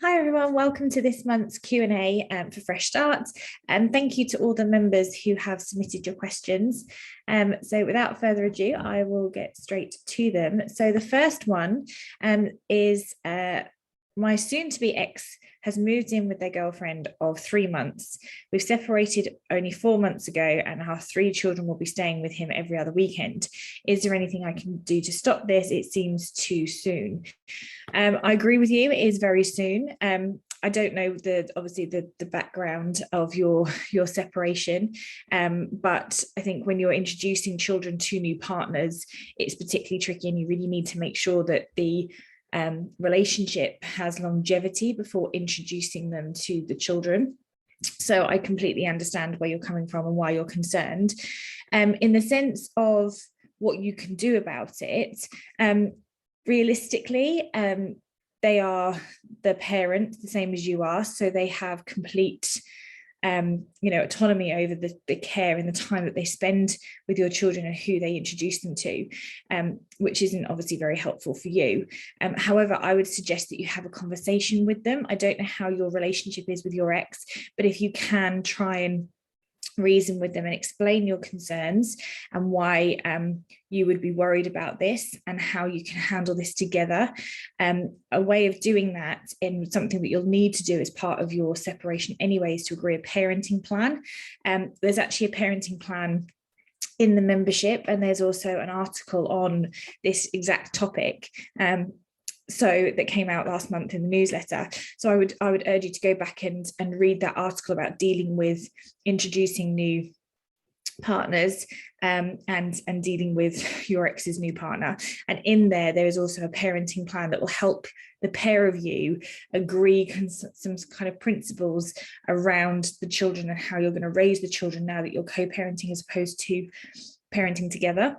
Hi everyone, welcome to this month's Q&A for Fresh Starts, and thank you to all the members who have submitted your questions. So without further ado, I will get straight to them. So the first one is my soon-to-be ex has moved in with their girlfriend of 3 months. We've separated only 4 months ago and our 3 children will be staying with him every other weekend. Is there anything I can do to stop this? It seems too soon. I agree with you. It is very soon. I don't know the background of your separation, but I think when you're introducing children to new partners, it's particularly tricky, and you really need to make sure that the relationship has longevity before introducing them to the children. So I completely understand where you're coming from and why you're concerned. In the sense of what you can do about it, realistically, they are the parent, the same as you are, so they have complete autonomy over the care and the time that they spend with your children and who they introduce them to, which isn't obviously very helpful for you. However, I would suggest that you have a conversation with them. I don't know how your relationship is with your ex, but if you can try and reason with them and explain your concerns and why you would be worried about this and how you can handle this together. A way of doing that, in something that you'll need to do as part of your separation anyway, is to agree a parenting plan. There's actually a parenting plan in the membership, and there's also an article on this exact topic so that came out last month in the newsletter. So I would urge you to go back and read that article about dealing with introducing new partners and dealing with your ex's new partner. And in there is also a parenting plan that will help the pair of you agree some kind of principles around the children and how you're going to raise the children now that you're co-parenting as opposed to parenting together.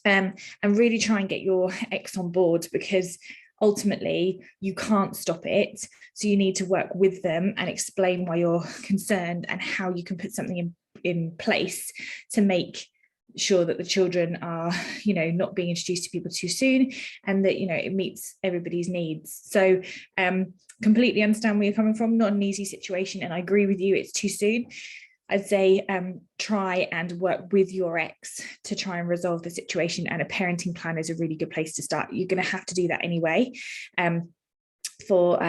And really try and get your ex on board, because ultimately you can't stop it. So you need to work with them and explain why you're concerned and how you can put something in place to make sure that the children are, not being introduced to people too soon, and that, it meets everybody's needs. So completely understand where you're coming from. Not an easy situation, and I agree with you, it's too soon. I'd say try and work with your ex to try and resolve the situation, and a parenting plan is a really good place to start. You're going to have to do that anyway for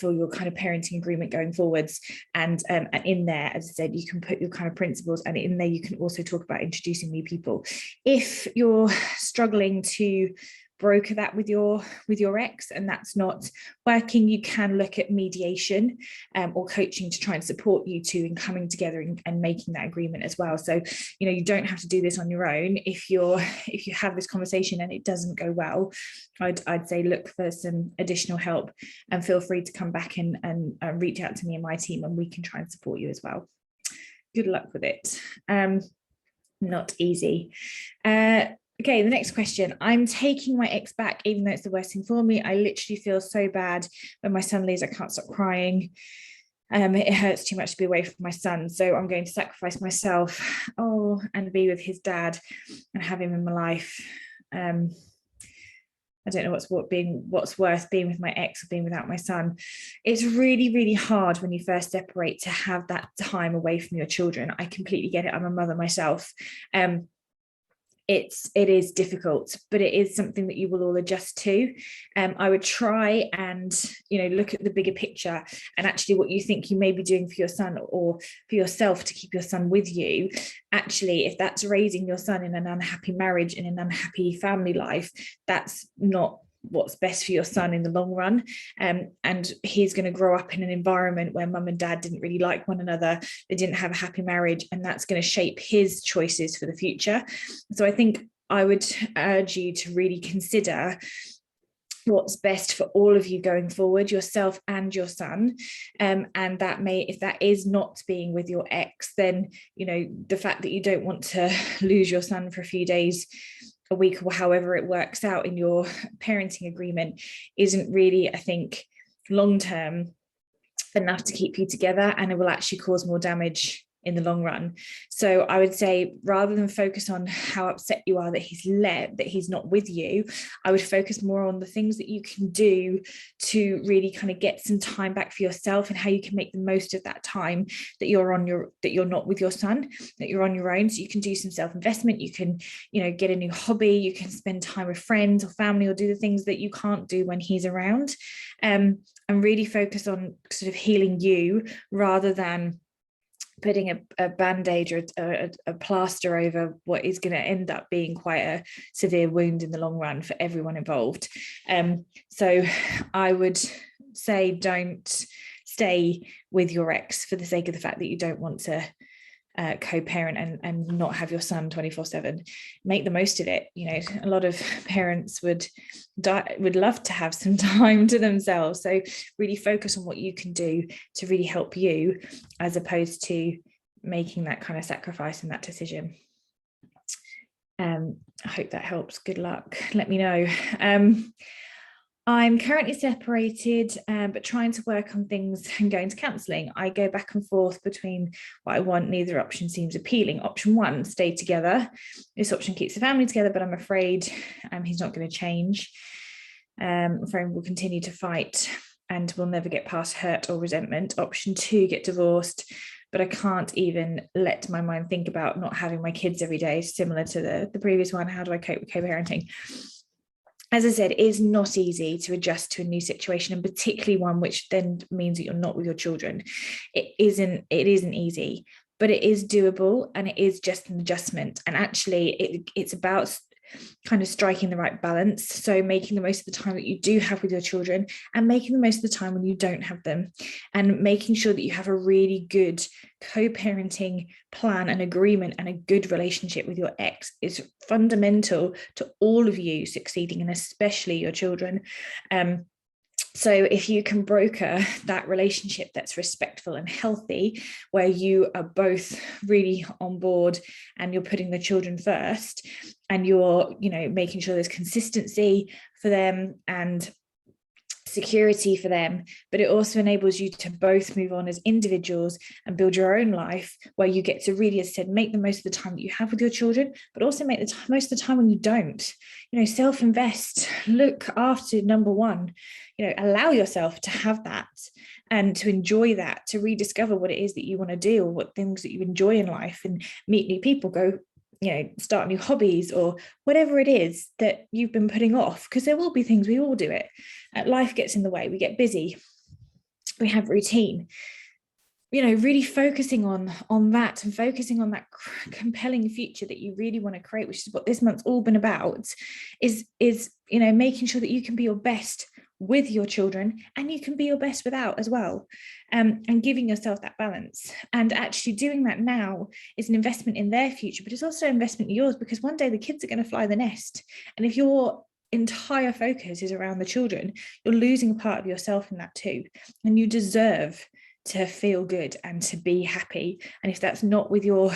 your kind of parenting agreement going forwards. And in there, as I said, you can put your kind of principles, and in there you can also talk about introducing new people. If you're struggling to broker that with your ex and that's not working, you can look at mediation or coaching to try and support you two in coming together and making that agreement as well. So you don't have to do this on your own. If you have this conversation and it doesn't go well, I'd say look for some additional help, and feel free to come back and reach out to me and my team, and we can try and support you as well. Good luck with it. Not easy. Okay, the next question. I'm taking my ex back, even though it's the worst thing for me. I literally feel so bad when my son leaves. I can't stop crying. It hurts too much to be away from my son. So I'm going to sacrifice myself, and be with his dad and have him in my life. I don't know what's worth, being with my ex or being without my son. It's really, really hard when you first separate to have that time away from your children. I completely get it. I'm a mother myself. It is difficult, but it is something that you will all adjust to. I would try and look at the bigger picture, and actually what you think you may be doing for your son or for yourself to keep your son with you. Actually, if that's raising your son in an unhappy marriage, in an unhappy family life, that's not what's best for your son in the long run. And he's going to grow up in an environment where mum and dad didn't really like one another, they didn't have a happy marriage, and that's going to shape his choices for the future. So I think I would urge you to really consider what's best for all of you going forward, yourself and your son. And that if that is not being with your ex, then the fact that you don't want to lose your son for a few days a week or however it works out in your parenting agreement isn't really, I think, long term enough to keep you together, and it will actually cause more damage in the long run. So I would say, rather than focus on how upset you are that he's not with you, I would focus more on the things that you can do to really kind of get some time back for yourself, and how you can make the most of that time that you're not with your son, that you're on your own. So you can do some self-investment, you can, get a new hobby, you can spend time with friends or family, or do the things that you can't do when he's around, and really focus on sort of healing you, rather than putting a band-aid or a plaster over what is going to end up being quite a severe wound in the long run for everyone involved. So I would say, don't stay with your ex for the sake of the fact that you don't want to co-parent and not have your son 24/7. Make the most of it. A lot of parents would love to have some time to themselves, so really focus on what you can do to really help you, as opposed to making that kind of sacrifice and that decision. I hope that helps. Good luck. Let me know. I'm currently separated, but trying to work on things and going to counselling. I go back and forth between what I want. Neither option seems appealing. Option one, stay together. This option keeps the family together, but I'm afraid he's not going to change. I'm afraid we'll continue to fight and we'll never get past hurt or resentment. Option two, get divorced, but I can't even let my mind think about not having my kids every day, similar to the previous one. How do I cope with co-parenting? As I said, it is not easy to adjust to a new situation, and particularly one which then means that you're not with your children. It isn't easy, but it is doable, and it is just an adjustment. And actually, it's about kind of striking the right balance. So making the most of the time that you do have with your children, and making the most of the time when you don't have them, and making sure that you have a really good co-parenting plan and agreement and a good relationship with your ex is fundamental to all of you succeeding, and especially your children. So if you can broker that relationship that's respectful and healthy, where you are both really on board and you're putting the children first, and you're, making sure there's consistency for them and security for them, but it also enables you to both move on as individuals and build your own life, where you get to really, as I said, make the most of the time that you have with your children, but also make the most of the time when you don't. Self-invest, look after number one, allow yourself to have that and to enjoy that, to rediscover what it is that you want to do, or what things that you enjoy in life, and meet new people, go start new hobbies, or whatever it is that you've been putting off, because there will be things, we all do it. Life gets in the way, we get busy, we have routine. Really focusing on that, and focusing on that compelling future that you really want to create, which is what this month's all been about, is making sure that you can be your best with your children, and you can be your best without as well, and giving yourself that balance. And actually doing that now is an investment in their future, but it's also an investment in yours, because one day the kids are going to fly the nest, and if your entire focus is around the children, you're losing a part of yourself in that too, and you deserve to feel good and to be happy. And if that's not with your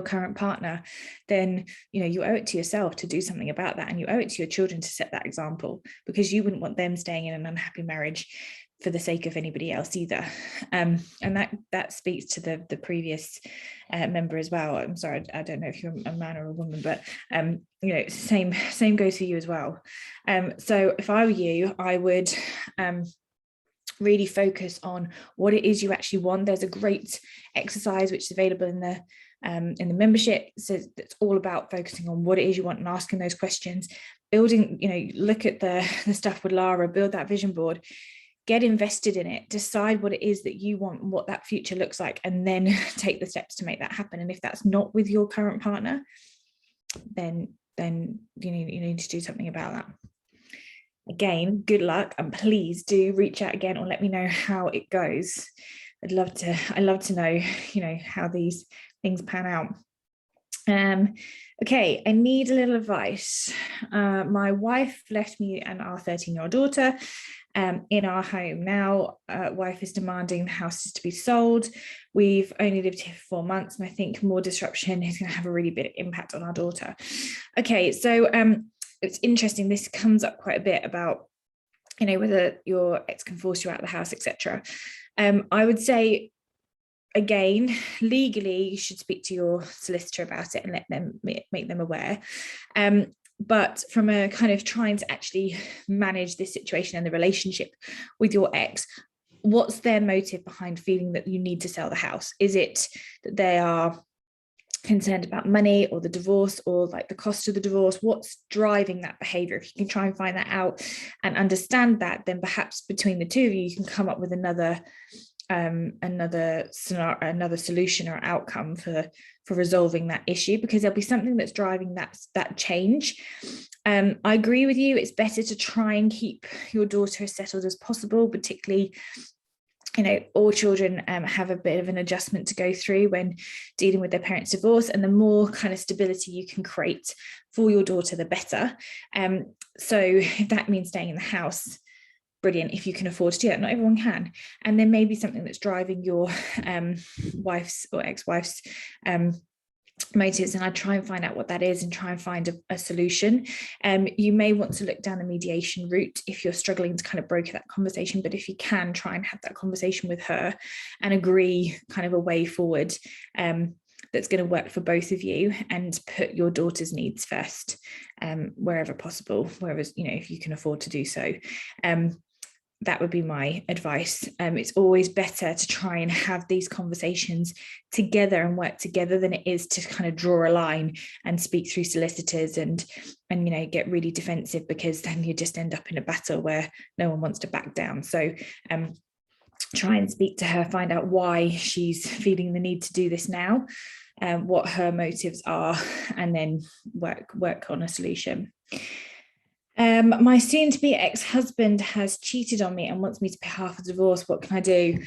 current partner, then you owe it to yourself to do something about that, and you owe it to your children to set that example, because you wouldn't want them staying in an unhappy marriage for the sake of anybody else either. And that speaks to the previous member as well. I'm sorry, I don't know if you're a man or a woman, but same goes for you as well. So if I were you, I would really focus on what it is you actually want. There's a great exercise which is available in the membership. So it's all about focusing on what it is you want and asking those questions, building, look at the stuff with Lara, build that vision board, get invested in it, decide what it is that you want and what that future looks like, and then take the steps to make that happen. And if that's not with your current partner, then you need to do something about that. Again, good luck, and please do reach out again or let me know how it goes. I'd love to know, how these things pan out. Okay, I need a little advice. My wife left me and our 13-year-old daughter in our home. Now, wife is demanding the house is to be sold. We've only lived here for 4 months, and I think more disruption is going to have a really big impact on our daughter. Okay, so it's interesting. This comes up quite a bit about, whether your ex can force you out of the house, etc. I would say again, legally, you should speak to your solicitor about it and let them make them aware. But from a kind of trying to actually manage this situation and the relationship with your ex, what's their motive behind feeling that you need to sell the house? Is it that they are concerned about money or the divorce or like the cost of the divorce? What's driving that behavior? If you can try and find that out and understand that, then perhaps between the two of you can come up with another scenario, another solution or outcome for resolving that issue, because there'll be something that's driving that change. I agree with you. It's better to try and keep your daughter as settled as possible, particularly, all children have a bit of an adjustment to go through when dealing with their parents' divorce, and the more kind of stability you can create for your daughter, the better. So if that means staying in the house, brilliant, if you can afford to do that. Not everyone can. And there may be something that's driving your wife's or ex-wife's motives, and I try and find out what that is and try and find a solution. You may want to look down the mediation route if you're struggling to kind of broker that conversation, but if you can, try and have that conversation with her and agree kind of a way forward that's going to work for both of you, and put your daughter's needs first wherever possible, if you can afford to do so. That would be my advice. It's always better to try and have these conversations together and work together than it is to kind of draw a line and speak through solicitors and get really defensive, because then you just end up in a battle where no one wants to back down. So try and speak to her, find out why she's feeling the need to do this now, what her motives are, and then work on a solution. My soon-to-be ex-husband has cheated on me and wants me to pay half the divorce. What can I do?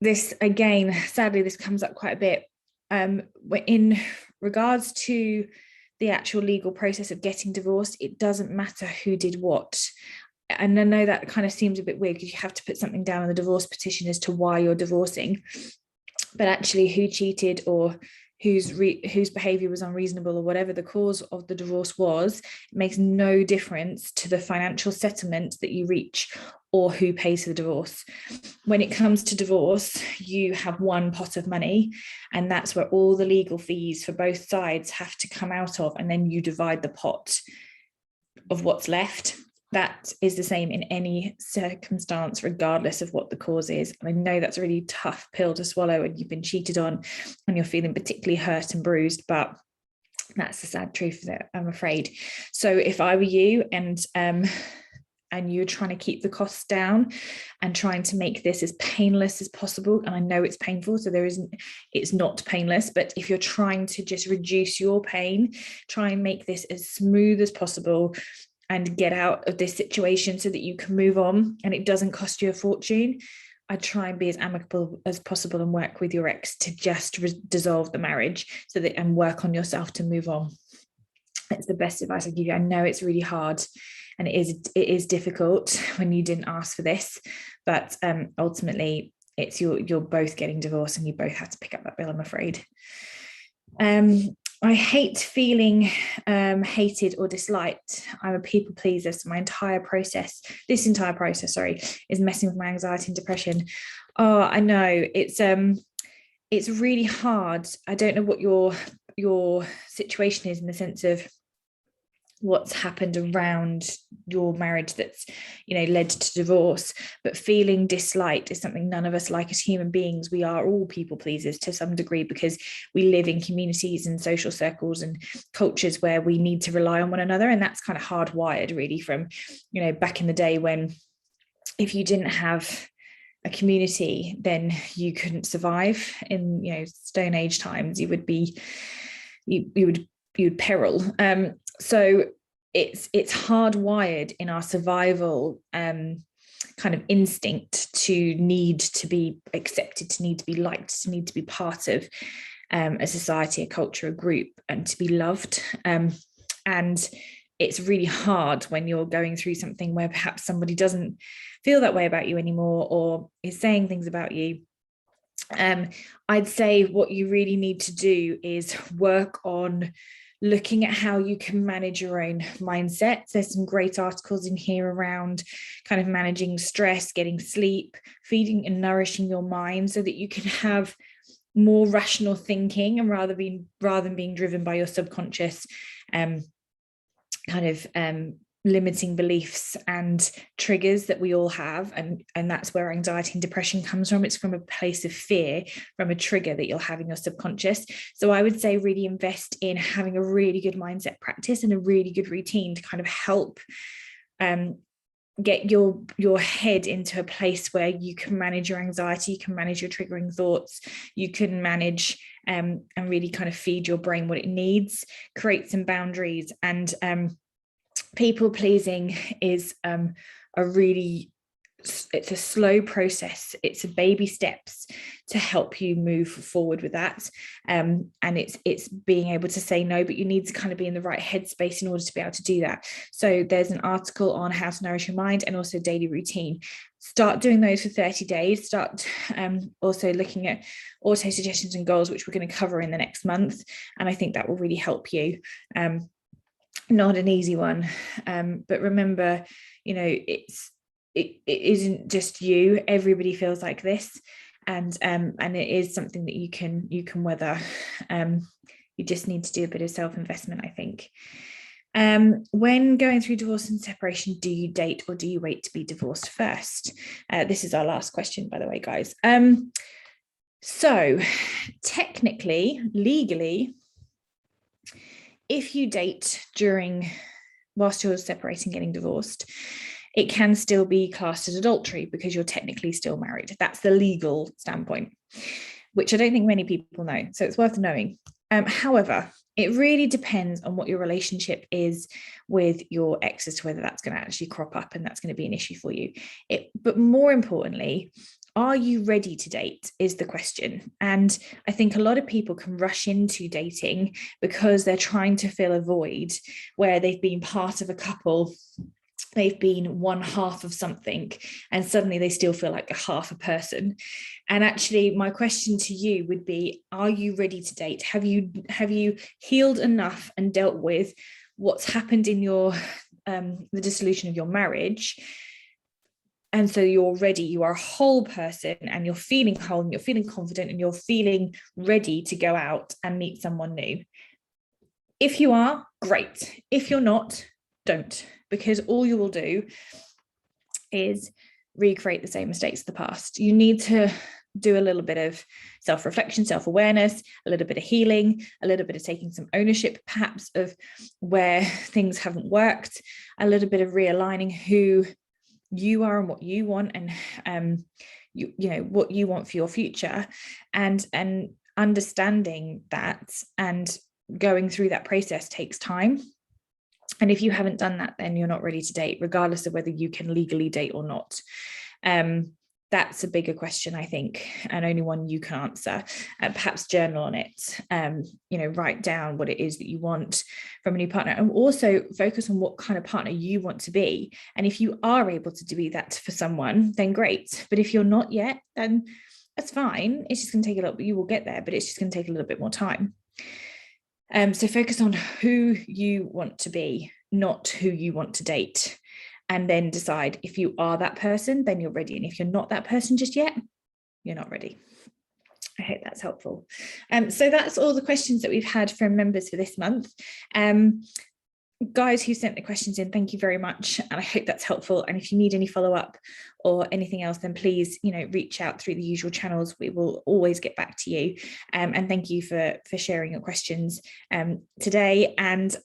This, again, sadly, this comes up quite a bit. In regards to the actual legal process of getting divorced, it doesn't matter who did what. And I know that kind of seems a bit weird because you have to put something down on the divorce petition as to why you're divorcing. But actually, who cheated or whose behavior was unreasonable or whatever the cause of the divorce was, it makes no difference to the financial settlement that you reach or who pays for the divorce. When it comes to divorce, you have one pot of money, and that's where all the legal fees for both sides have to come out of, and then you divide the pot of what's left. That is the same in any circumstance, regardless of what the cause is. And I know that's a really tough pill to swallow when you've been cheated on and you're feeling particularly hurt and bruised, but that's the sad truth of it, I'm afraid. So if I were you and you're trying to keep the costs down and trying to make this as painless as possible, and I know it's painful, so it's not painless, but if you're trying to just reduce your pain, try and make this as smooth as possible and get out of this situation so that you can move on and it doesn't cost you a fortune. I'd try and be as amicable as possible and work with your ex to just dissolve the marriage and work on yourself to move on. It's the best advice I give you. I know it's really hard and it is difficult when you didn't ask for this, but ultimately it's you're both getting divorced and you both have to pick up that bill, I'm afraid. I hate feeling hated or disliked. I'm a people pleaser, so this entire process, is messing with my anxiety and depression. Oh, I know, it's really hard. I don't know what your situation is in the sense of what's happened around your marriage that's led to divorce, but feeling disliked is something none of us like as human beings. We are all people pleasers to some degree because we live in communities and social circles and cultures where we need to rely on one another, and that's kind of hardwired really from back in the day, when if you didn't have a community then you couldn't survive. In Stone Age times you would peril. So it's hardwired in our survival kind of instinct to need to be accepted, to need to be liked, to need to be part of a society, a culture, a group, and to be loved. And it's really hard when you're going through something where perhaps somebody doesn't feel that way about you anymore or is saying things about you. I'd say what you really need to do is work on looking at how you can manage your own mindset. There's some great articles in here around kind of managing stress, getting sleep, feeding and nourishing your mind so that you can have more rational thinking, and rather than being driven by your subconscious limiting beliefs and triggers that we all have, and that's where anxiety and depression comes from. It's from a place of fear, from a trigger that you'll have in your subconscious. So I would say really invest in having a really good mindset practice and a really good routine to kind of help get your head into a place where you can manage your anxiety, you can manage your triggering thoughts, you can manage and really kind of feed your brain what it needs, create some boundaries. And people pleasing is it's a slow process. It's a baby steps to help you move forward with that. And it's being able to say no, but you need to kind of be in the right headspace in order to be able to do that. So there's an article on how to nourish your mind and also daily routine. Start doing those for 30 days. Start also looking at auto suggestions and goals, which we're going to cover in the next month. And I think that will really help you. Not an easy one, but remember, it isn't just you. Everybody feels like this, and it is something that you can weather. You just need to do a bit of self-investment, I think. When going through divorce and separation, do you date or do you wait to be divorced first? This is our last question, by the way, guys. So technically, legally, if you date whilst you're separating, getting divorced, it can still be classed as adultery because you're technically still married. That's the legal standpoint, which I don't think many people know. So it's worth knowing. However, it really depends on what your relationship is with your ex as to whether that's going to actually crop up and that's going to be an issue for you. But more importantly, are you ready to date is the question. And I think a lot of people can rush into dating because they're trying to fill a void where they've been part of a couple, they've been one half of something, and suddenly they still feel like a half a person. And actually, my question to you would be, are you ready to date? Have you healed enough and dealt with what's happened in the dissolution of your marriage? And so you're ready, you are a whole person, and you're feeling whole, and you're feeling confident, and you're feeling ready to go out and meet someone new. If you are, great. If you're not, don't, because all you will do is recreate the same mistakes of the past. You need to do a little bit of self-reflection, self-awareness, a little bit of healing, a little bit of taking some ownership, perhaps, of where things haven't worked, a little bit of realigning who you are and what you want, and what you want for your future, and understanding that and going through that process takes time. And if you haven't done that, then you're not ready to date, regardless of whether you can legally date or not. That's a bigger question, I think, and only one you can answer. Perhaps journal on it, write down what it is that you want from a new partner, and also focus on what kind of partner you want to be. And if you are able to be that for someone, then great. But if you're not yet, then that's fine. It's just going to take a little bit, you will get there, but it's just going to take a little bit more time. So focus on who you want to be, not who you want to date. And then decide if you are that person, then you're ready. And if you're not that person just yet, you're not ready. I hope that's helpful. So that's all the questions that we've had from members for this month. Guys who sent the questions in, thank you very much, and I hope that's helpful. And if you need any follow-up or anything else, then please reach out through the usual channels. We will always get back to you, and thank you for sharing your questions today. And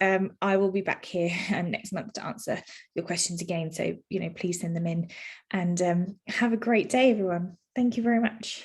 I will be back here next month to answer your questions again, so please send them in, and have a great day, everyone. Thank you very much.